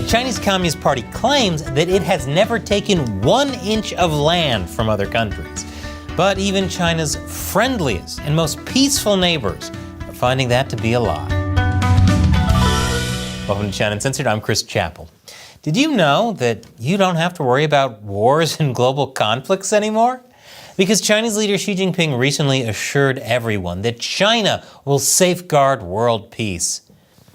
Chinese Communist Party claims that it has never taken 1 inch of land from other countries. But even China's friendliest and most peaceful neighbors are finding that to be a lie. Welcome to China Uncensored. I'm Chris Chappell. Did you know that you don't have to worry about wars and global conflicts anymore? Because Chinese leader Xi Jinping recently assured everyone that China will safeguard world peace.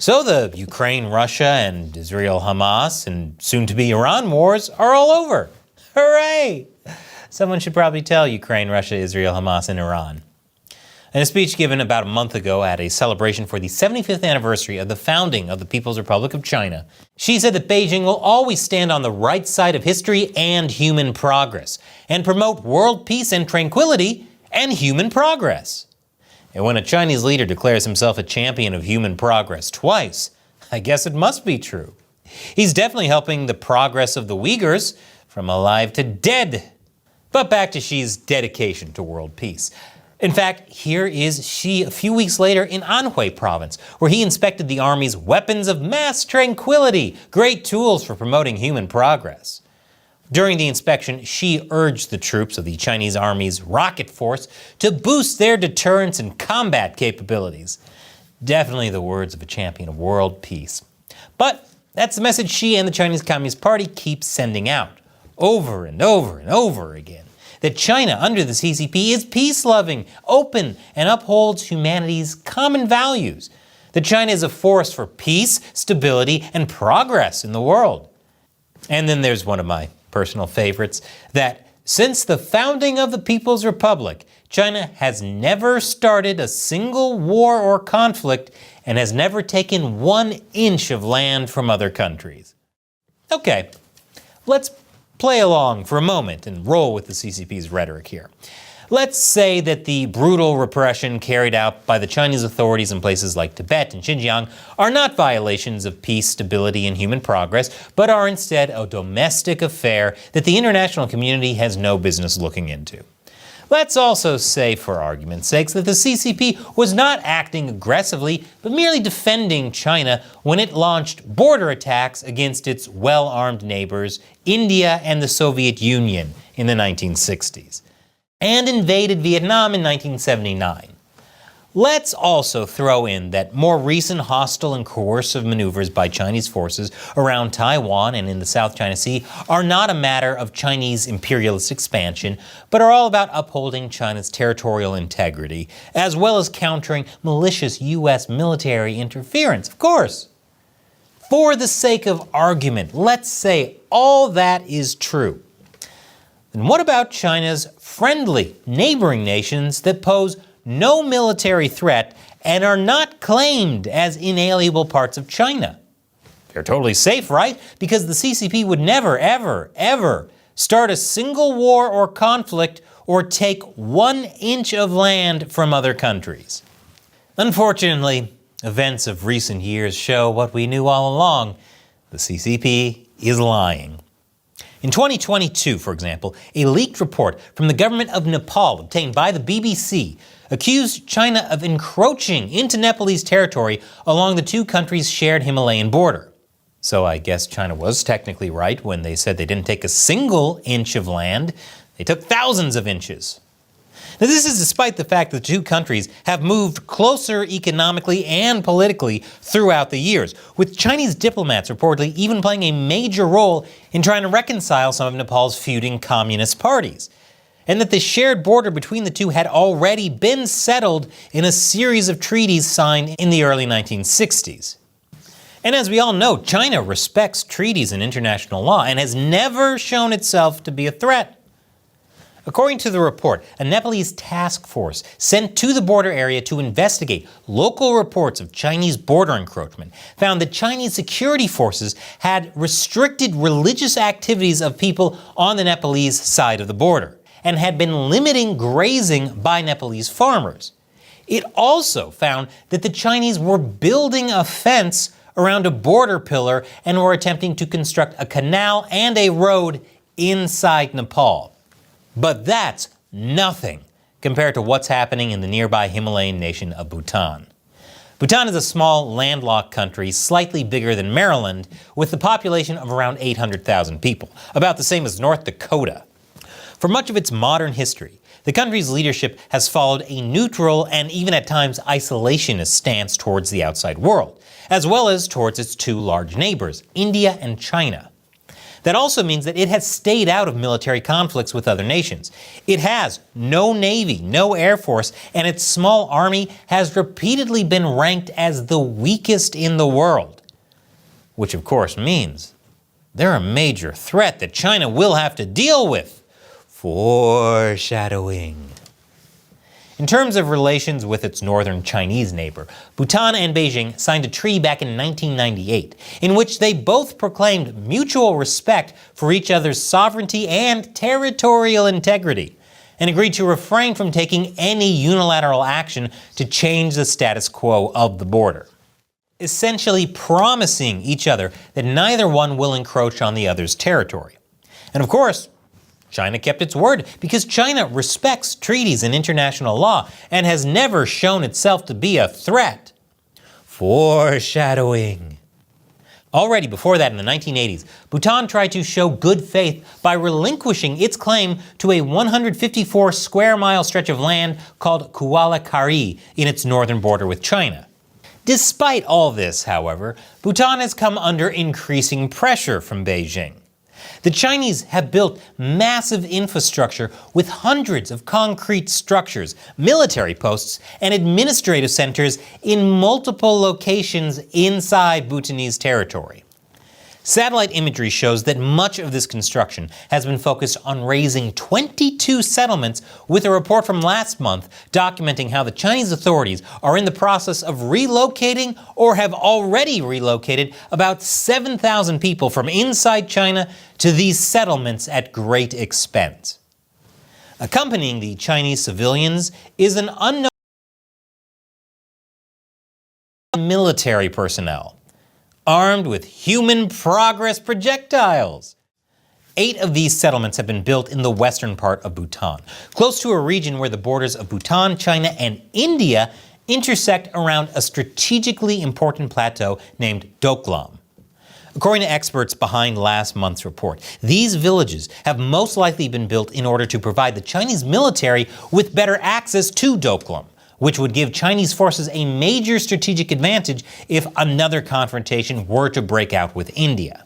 So the Ukraine, Russia, and Israel, Hamas, and soon-to-be Iran wars are all over. Hooray! Someone should probably tell Ukraine, Russia, Israel, Hamas, and Iran. In a speech given about a month ago at a celebration for the 75th anniversary of the founding of the People's Republic of China, Xi said that Beijing will always stand on the right side of history and human progress, and promote world peace and tranquility and human progress. And when a Chinese leader declares himself a champion of human progress twice, I guess it must be true. He's definitely helping the progress of the Uyghurs from alive to dead. But back to Xi's dedication to world peace. In fact, here is Xi a few weeks later in Anhui province, where he inspected the army's weapons of mass tranquility, great tools for promoting human progress. During the inspection, Xi urged the troops of the Chinese Army's rocket force to boost their deterrence and combat capabilities. Definitely the words of a champion of world peace. But that's the message Xi and the Chinese Communist Party keep sending out, over and over and over again, that China under the CCP is peace-loving, open, and upholds humanity's common values, that China is a force for peace, stability, and progress in the world. And then there's one of my personal favorites, that since the founding of the People's Republic, China has never started a single war or conflict and has never taken 1 inch of land from other countries. Okay, let's play along for a moment and roll with the CCP's rhetoric here. Let's say that the brutal repression carried out by the Chinese authorities in places like Tibet and Xinjiang are not violations of peace, stability, and human progress, but are instead a domestic affair that the international community has no business looking into. Let's also say, for argument's sake, that the CCP was not acting aggressively, but merely defending China when it launched border attacks against its well-armed neighbors, India and the Soviet Union, in the 1960s. And invaded Vietnam in 1979. Let's also throw in that more recent hostile and coercive maneuvers by Chinese forces around Taiwan and in the South China Sea are not a matter of Chinese imperialist expansion, but are all about upholding China's territorial integrity, as well as countering malicious U.S. military interference, of course. For the sake of argument, let's say all that is true. Then what about China's friendly neighboring nations that pose no military threat and are not claimed as inalienable parts of China? They're totally safe, right? Because the CCP would never, ever, ever start a single war or conflict or take 1 inch of land from other countries. Unfortunately, events of recent years show what we knew all along. The CCP is lying. In 2022, for example, a leaked report from the government of Nepal obtained by the BBC accused China of encroaching into Nepalese territory along the two countries' shared Himalayan border. So I guess China was technically right when they said they didn't take a single inch of land. They took thousands of inches. Now, this is despite the fact that the two countries have moved closer economically and politically throughout the years, with Chinese diplomats reportedly even playing a major role in trying to reconcile some of Nepal's feuding communist parties, and that the shared border between the two had already been settled in a series of treaties signed in the early 1960s. And as we all know, China respects treaties and international law and has never shown itself to be a threat. According to the report, a Nepalese task force sent to the border area to investigate local reports of Chinese border encroachment found that Chinese security forces had restricted religious activities of people on the Nepalese side of the border and had been limiting grazing by Nepalese farmers. It also found that the Chinese were building a fence around a border pillar and were attempting to construct a canal and a road inside Nepal. But that's nothing compared to what's happening in the nearby Himalayan nation of Bhutan. Bhutan is a small, landlocked country, slightly bigger than Maryland, with a population of around 800,000 people, about the same as North Dakota. For much of its modern history, the country's leadership has followed a neutral and even at times isolationist stance towards the outside world, as well as towards its two large neighbors, India and China. That also means that it has stayed out of military conflicts with other nations. It has no navy, no air force, and its small army has repeatedly been ranked as the weakest in the world. Which of course means they're a major threat that China will have to deal with. Foreshadowing. In terms of relations with its northern Chinese neighbor, Bhutan and Beijing signed a treaty back in 1998, in which they both proclaimed mutual respect for each other's sovereignty and territorial integrity, and agreed to refrain from taking any unilateral action to change the status quo of the border, essentially promising each other that neither one will encroach on the other's territory. And of course, China kept its word because China respects treaties and international law and has never shown itself to be a threat. Foreshadowing. Already before that in the 1980s, Bhutan tried to show good faith by relinquishing its claim to a 154 square mile stretch of land called Kuala Kari in its northern border with China. Despite all this, however, Bhutan has come under increasing pressure from Beijing. The Chinese have built massive infrastructure with hundreds of concrete structures, military posts, and administrative centers in multiple locations inside Bhutanese territory. Satellite imagery shows that much of this construction has been focused on raising 22 settlements, with a report from last month documenting how the Chinese authorities are in the process of relocating or have already relocated about 7,000 people from inside China to these settlements at great expense. Accompanying the Chinese civilians is an unknown military personnel, armed with human progress projectiles. 8 of these settlements have been built in the western part of Bhutan, close to a region where the borders of Bhutan, China, and India intersect around a strategically important plateau named Doklam. According to experts behind last month's report, these villages have most likely been built in order to provide the Chinese military with better access to Doklam, which would give Chinese forces a major strategic advantage if another confrontation were to break out with India.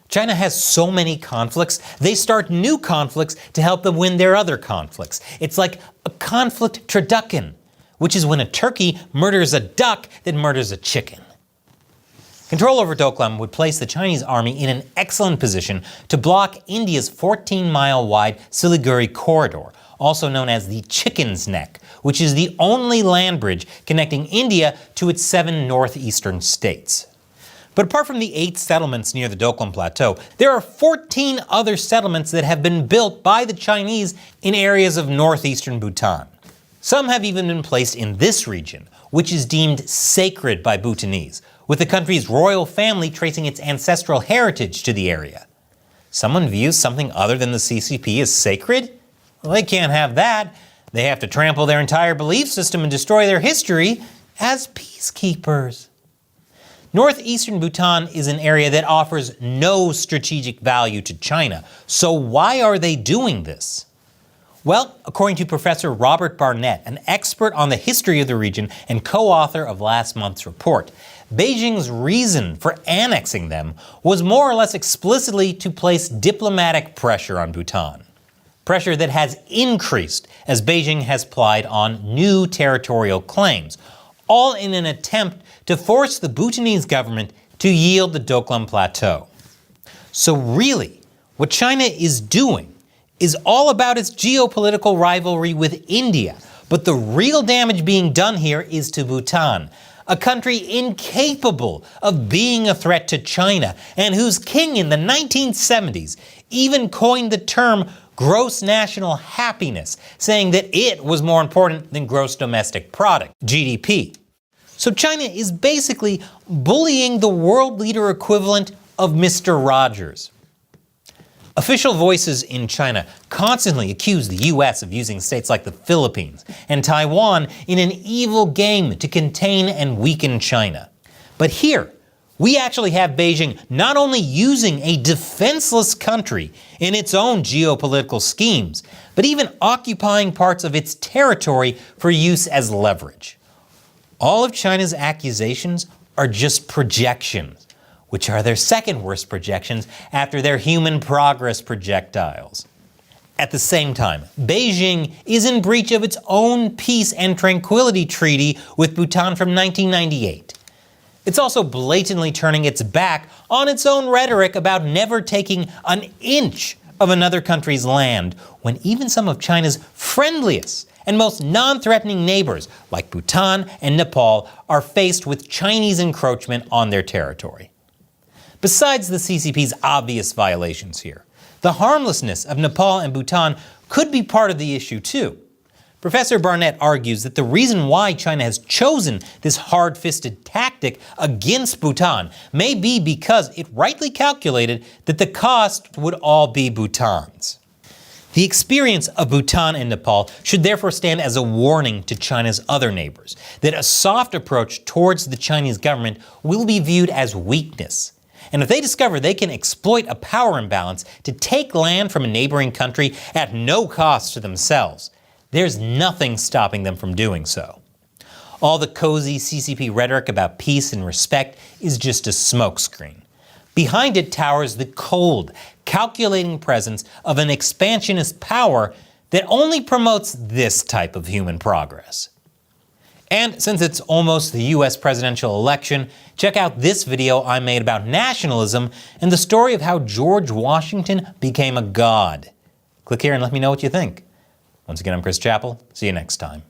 China has so many conflicts, they start new conflicts to help them win their other conflicts. It's like a conflict turducken, which is when a turkey murders a duck that murders a chicken. Control over Doklam would place the Chinese army in an excellent position to block India's 14-mile-wide Siliguri corridor, also known as the Chicken's Neck, which is the only land bridge connecting India to its 7 northeastern states. But apart from the 8 settlements near the Doklam Plateau, there are 14 other settlements that have been built by the Chinese in areas of northeastern Bhutan. Some have even been placed in this region, which is deemed sacred by Bhutanese, with the country's royal family tracing its ancestral heritage to the area. Someone views something other than the CCP as sacred? Well, they can't have that. They have to trample their entire belief system and destroy their history as peacekeepers. Northeastern Bhutan is an area that offers no strategic value to China. So why are they doing this? Well, according to Professor Robert Barnett, an expert on the history of the region and co-author of last month's report, Beijing's reason for annexing them was more or less explicitly to place diplomatic pressure on Bhutan. Pressure that has increased as Beijing has plied on new territorial claims, all in an attempt to force the Bhutanese government to yield the Doklam Plateau. So really, what China is doing is all about its geopolitical rivalry with India, but the real damage being done here is to Bhutan, a country incapable of being a threat to China, and whose king in the 1970s even coined the term gross national happiness, saying that it was more important than gross domestic product, GDP. So China is basically bullying the world leader equivalent of Mr. Rogers. Official voices in China constantly accuse the US of using states like the Philippines and Taiwan in an evil game to contain and weaken China. But here, we actually have Beijing not only using a defenseless country in its own geopolitical schemes, but even occupying parts of its territory for use as leverage. All of China's accusations are just projections, which are their second worst projections after their human progress projectiles. At the same time, Beijing is in breach of its own peace and tranquility treaty with Bhutan from 1998. It's also blatantly turning its back on its own rhetoric about never taking an inch of another country's land, when even some of China's friendliest and most non-threatening neighbors, like Bhutan and Nepal, are faced with Chinese encroachment on their territory. Besides the CCP's obvious violations here, the harmlessness of Nepal and Bhutan could be part of the issue too. Professor Barnett argues that the reason why China has chosen this hard-fisted tactic against Bhutan may be because it rightly calculated that the cost would all be Bhutan's. The experience of Bhutan and Nepal should therefore stand as a warning to China's other neighbors that a soft approach towards the Chinese government will be viewed as weakness. And if they discover they can exploit a power imbalance to take land from a neighboring country at no cost to themselves, there's nothing stopping them from doing so. All the cozy CCP rhetoric about peace and respect is just a smokescreen. Behind it towers the cold, calculating presence of an expansionist power that only promotes this type of human progress. And since it's almost the US presidential election, check out this video I made about nationalism and the story of how George Washington became a god. Click here and let me know what you think. Once again, I'm Chris Chappell. See you next time.